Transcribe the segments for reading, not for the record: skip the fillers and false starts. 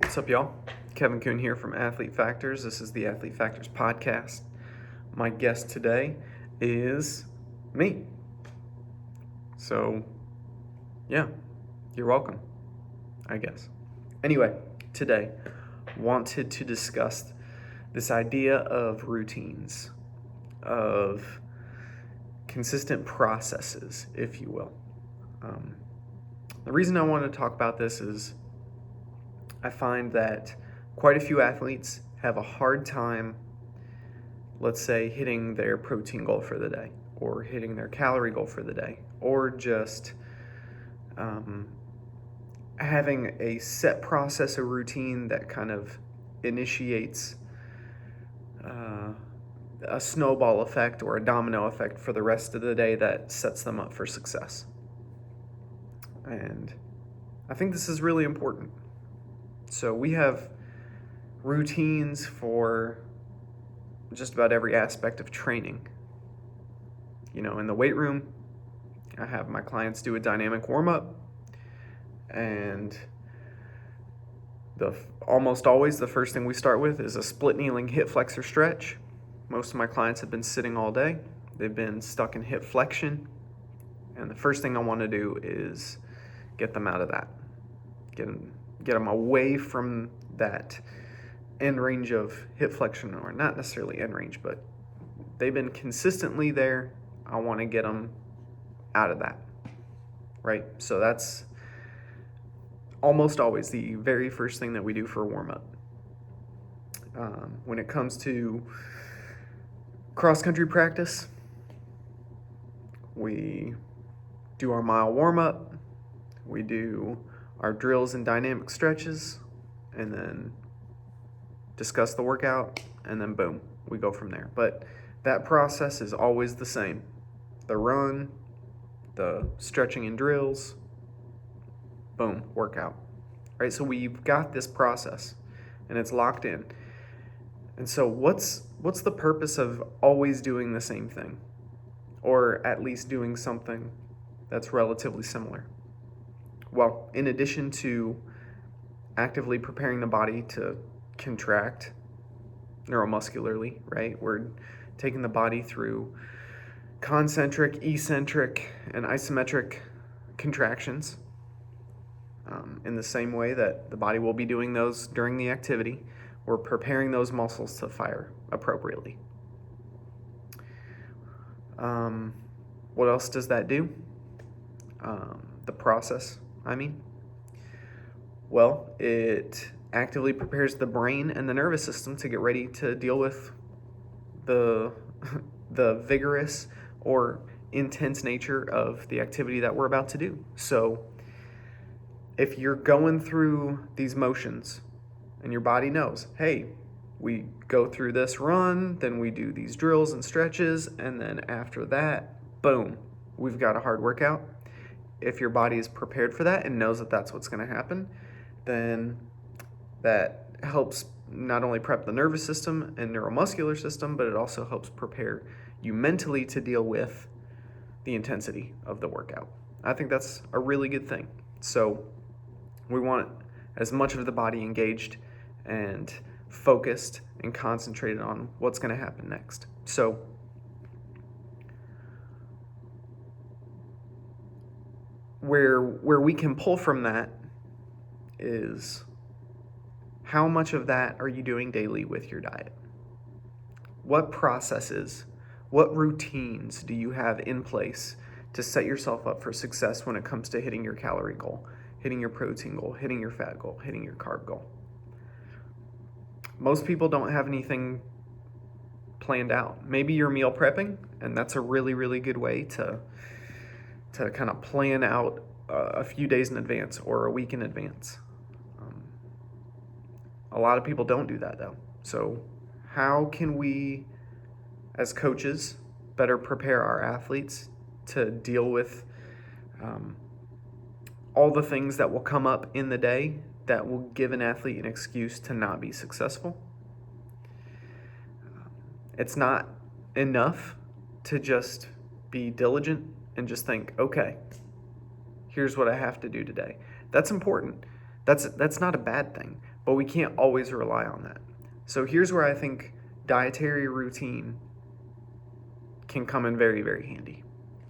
What's up, y'all? Kevin Kuhn here from Athlete Factors. This is the Athlete Factors podcast. My guest today is me. So, yeah, you're welcome, I guess. Anyway, today, wanted to discuss this idea of routines, of consistent processes, if you will. The reason I want to talk about this is I find that quite a few athletes have a hard time, let's say, hitting their protein goal for the day, or hitting their calorie goal for the day, or just having a set process or routine that kind of initiates a snowball effect or a domino effect for the rest of the day that sets them up for success. And I think this is really important. So we have routines for just about every aspect of training. You know, in the weight room, I have my clients do a dynamic warm-up, and almost always the first thing we start with is a split kneeling hip flexor stretch. Most of my clients have been sitting all day. They've been stuck in hip flexion, and the first thing I want to do is get them out of that. Get them away from that end range of hip flexion, or not necessarily end range, but they've been consistently there. I want to get them out of that, right? So that's almost always the very first thing that we do for a warm-up. When it comes to cross-country practice, we do our mile warm-up, we do our drills and dynamic stretches, and then discuss the workout, and then boom, we go from there. But that process is always the same. The run, the stretching and drills, boom, workout. Right? So we've got this process, and it's locked in. And so what's the purpose of always doing the same thing? Or at least doing something that's relatively similar? Well, in addition to actively preparing the body to contract neuromuscularly, right? We're taking the body through concentric, eccentric, and isometric contractions in the same way that the body will be doing those during the activity. We're preparing those muscles to fire appropriately. What else does that do? The process, Well, it actively prepares the brain and the nervous system to get ready to deal with the vigorous or intense nature of the activity that we're about to do. So if you're going through these motions and your body knows, hey, we go through this run, then we do these drills and stretches, and then after that, boom, we've got a hard workout. If your body is prepared for that and knows that that's what's going to happen, then that helps not only prep the nervous system and neuromuscular system, but it also helps prepare you mentally to deal with the intensity of the workout. I think that's a really good thing. So we want as much of the body engaged and focused and concentrated on what's going to happen next. So where we can pull from that is, how much of that are you doing daily with your diet? What processes, what routines do you have in place to set yourself up for success when it comes to hitting your calorie goal, hitting your protein goal, hitting your fat goal, hitting your carb goal? Most people don't have anything planned out. Maybe you're meal prepping, and that's a really, really good way to kind of plan out a few days in advance or a week in advance. A lot of people don't do that, though. So how can we, as coaches, better prepare our athletes to deal with all the things that will come up in the day that will give an athlete an excuse to not be successful? It's not enough to just be diligent and just think, okay, here's what I have to do today. That's important. That's not a bad thing. but we can't always rely on that. So here's where I think dietary routine can come in very, very handy.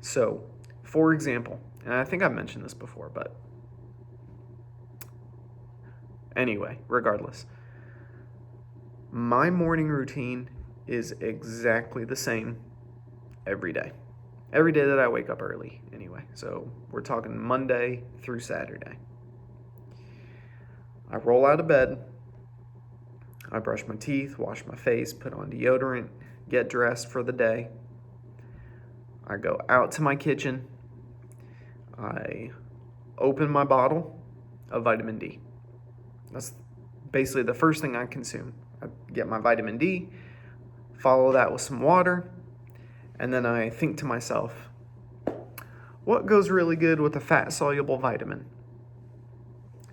So, for example, and I think I've mentioned this before, but anyway, regardless, my morning routine is exactly the same every day. Every day that I wake up early, anyway. So we're talking Monday through Saturday. I roll out of bed, I brush my teeth, wash my face, put on deodorant, get dressed for the day. I go out to my kitchen, I open my bottle of vitamin D. That's basically the first thing I consume. I get my vitamin D, follow that with some water, and then I think to myself, what goes really good with a fat-soluble vitamin?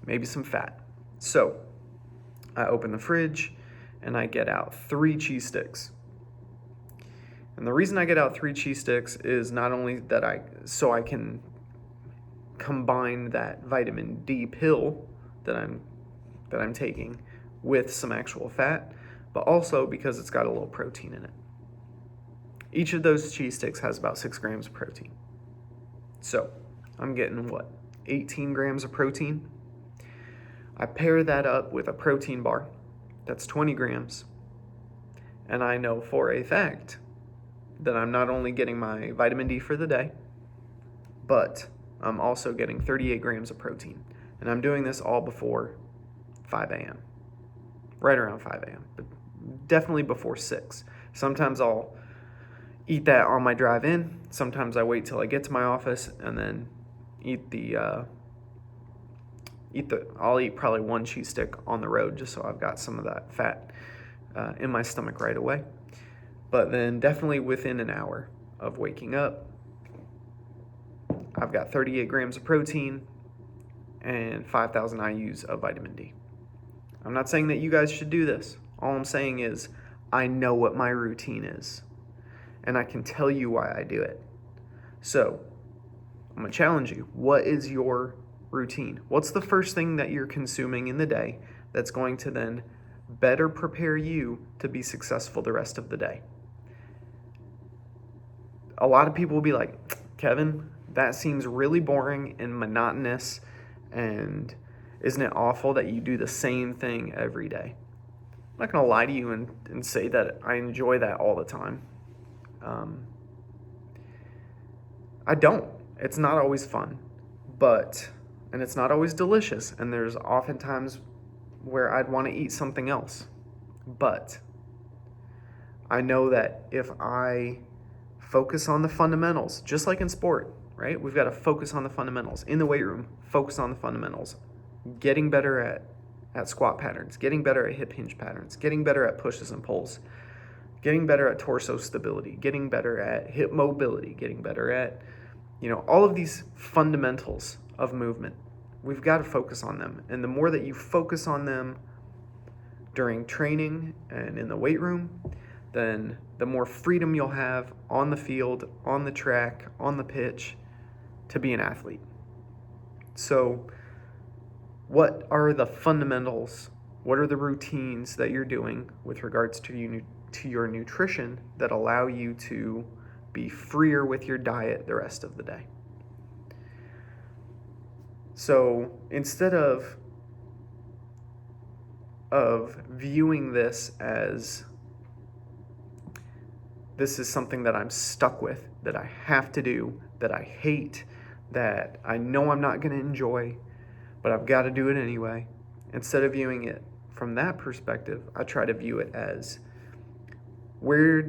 Maybe some fat. So I open the fridge and I get out 3 cheese sticks. And the reason I get out 3 cheese sticks is not only that I can combine that vitamin D pill that I'm taking with some actual fat, but also because it's got a little protein in it. Each of those cheese sticks has about 6 grams of protein. So I'm getting 18 grams of protein. I pair that up with a protein bar. That's 20 grams. And I know for a fact that I'm not only getting my vitamin D for the day, but I'm also getting 38 grams of protein. And I'm doing this all before 5 a.m. Right around 5 a.m., but definitely before 6. Sometimes I'll eat that on my drive in. Sometimes I wait till I get to my office and then I'll eat probably 1 cheese stick on the road just so I've got some of that fat in my stomach right away. But then definitely within an hour of waking up, I've got 38 grams of protein and 5,000 IUs of vitamin D. I'm not saying that you guys should do this. All I'm saying is I know what my routine is, and I can tell you why I do it. So I'm going to challenge you. What is your routine? What's the first thing that you're consuming in the day that's going to then better prepare you to be successful the rest of the day? A lot of people will be like, Kevin, that seems really boring and monotonous, and isn't it awful that you do the same thing every day? I'm not going to lie to you and say that I enjoy that all the time. I don't. It's not always fun, and it's not always delicious, and there's often times where I'd want to eat something else. But I know that if I focus on the fundamentals, just like in sport, right? We've got to focus on the fundamentals. In the weight room, focus on the fundamentals. Getting better at squat patterns, getting better at hip hinge patterns, getting better at pushes and pulls, getting better at torso stability, getting better at hip mobility, getting better at, all of these fundamentals of movement. We've got to focus on them. And the more that you focus on them during training and in the weight room, then the more freedom you'll have on the field, on the track, on the pitch to be an athlete. So what are the fundamentals? What are the routines that you're doing with regards to your nutrition that allow you to be freer with your diet the rest of the day? So instead of viewing this as this is something that I'm stuck with, that I have to do, that I hate, that I know I'm not going to enjoy, but I've got to do it anyway. Instead of viewing it from that perspective, I try to view it as where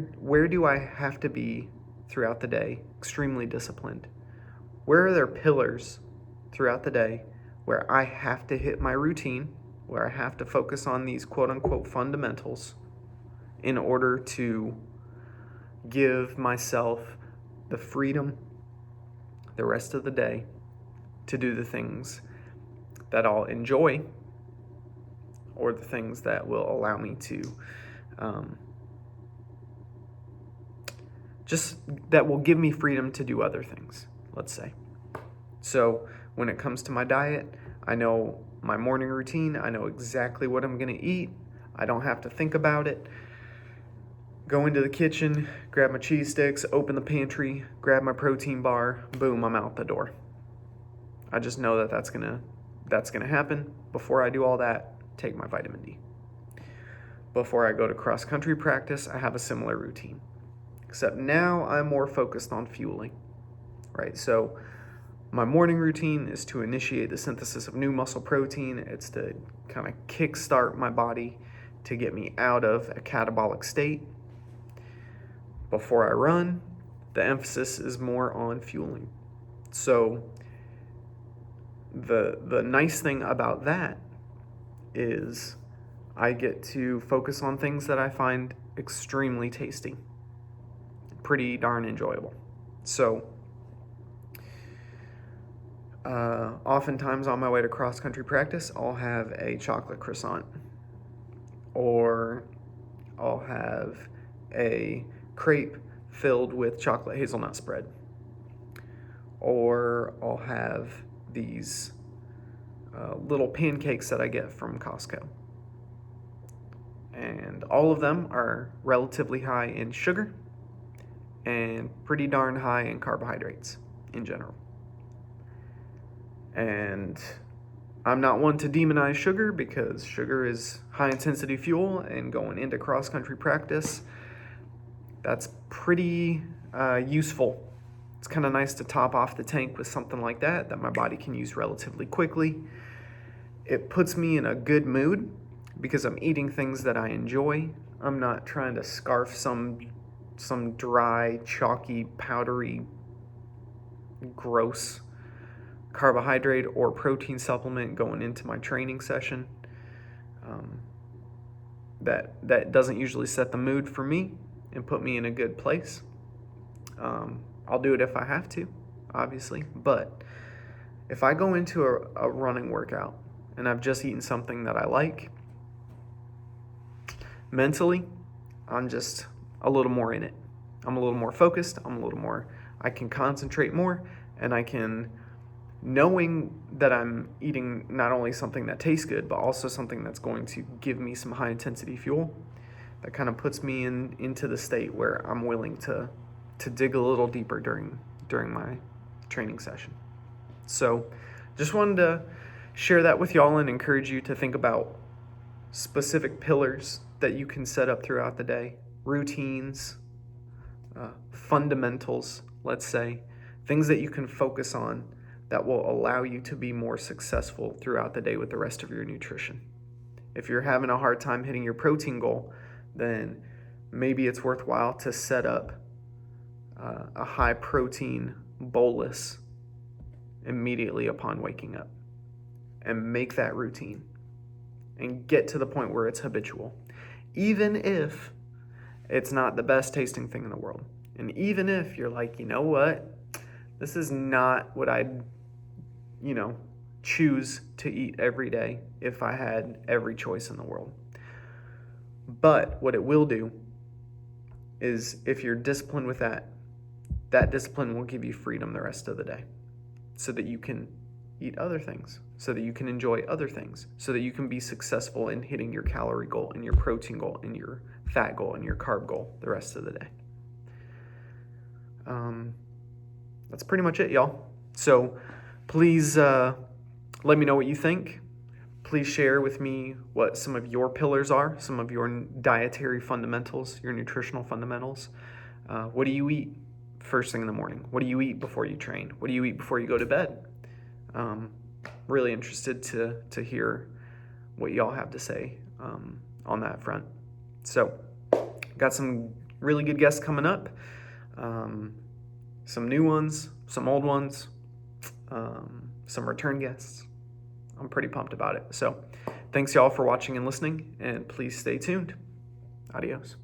do I have to be throughout the day extremely disciplined? Where are there pillars throughout the day where I have to hit my routine, where I have to focus on these quote-unquote fundamentals in order to give myself the freedom the rest of the day to do the things that I'll enjoy, or the things that will allow me to that will give me freedom to do other things, let's say. So when it comes to my diet, I know my morning routine. I know exactly what I'm going to eat. I don't have to think about it. Go into the kitchen, grab my cheese sticks, open the pantry, grab my protein bar, boom, I'm out the door. I just know that that's gonna happen. Before I do all that, take my vitamin D. Before I go to cross-country practice, I have a similar routine. Except now I'm more focused on fueling, right? So my morning routine is to initiate the synthesis of new muscle protein. It's to kind of kickstart my body to get me out of a catabolic state. Before I run, the emphasis is more on fueling. So the nice thing about that is I get to focus on things that I find extremely tasty, pretty darn enjoyable. So oftentimes on my way to cross-country practice, I'll have a chocolate croissant, or I'll have a crepe filled with chocolate hazelnut spread, or I'll have these little pancakes that I get from Costco. And all of them are relatively high in sugar and pretty darn high in carbohydrates in general. And I'm not one to demonize sugar, because sugar is high intensity fuel, and going into cross-country practice, that's pretty useful. It's kind of nice to top off the tank with something like that my body can use relatively quickly. It puts me in a good mood because I'm eating things that I enjoy. I'm not trying to scarf some dry, chalky, powdery, gross carbohydrate or protein supplement going into my training session. That doesn't usually set the mood for me and put me in a good place. I'll do it if I have to, obviously, but if I go into a running workout and I've just eaten something that I like, mentally, I'm just a little more in it. I'm a little more focused. I can concentrate more, and I can, knowing that I'm eating not only something that tastes good, but also something that's going to give me some high intensity fuel, that kind of puts me into the state where I'm willing to dig a little deeper during my training session. So just wanted to share that with y'all and encourage you to think about specific pillars that you can set up throughout the day, routines, fundamentals, let's say, things that you can focus on that will allow you to be more successful throughout the day with the rest of your nutrition. If you're having a hard time hitting your protein goal, then maybe it's worthwhile to set up a high protein bolus immediately upon waking up and make that routine and get to the point where it's habitual, even if it's not the best tasting thing in the world. And even if you're like, you know what, this is not what I'd, choose to eat every day if I had every choice in the world. But what it will do is, if you're disciplined with that discipline will give you freedom the rest of the day, so that you can eat other things, so that you can enjoy other things, so that you can be successful in hitting your calorie goal and your protein goal and your fat goal and your carb goal the rest of the day. That's pretty much it, y'all. So please let me know what you think. Please share with me what some of your pillars are, some of your dietary fundamentals, your nutritional fundamentals. What do you eat first thing in the morning? What do you eat before you train? What do you eat before you go to bed? Really interested to hear what y'all have to say on that front. So, got some really good guests coming up. Some new ones, some old ones, some return guests. I'm pretty pumped about it. So, thanks y'all for watching and listening, and please stay tuned. Adios.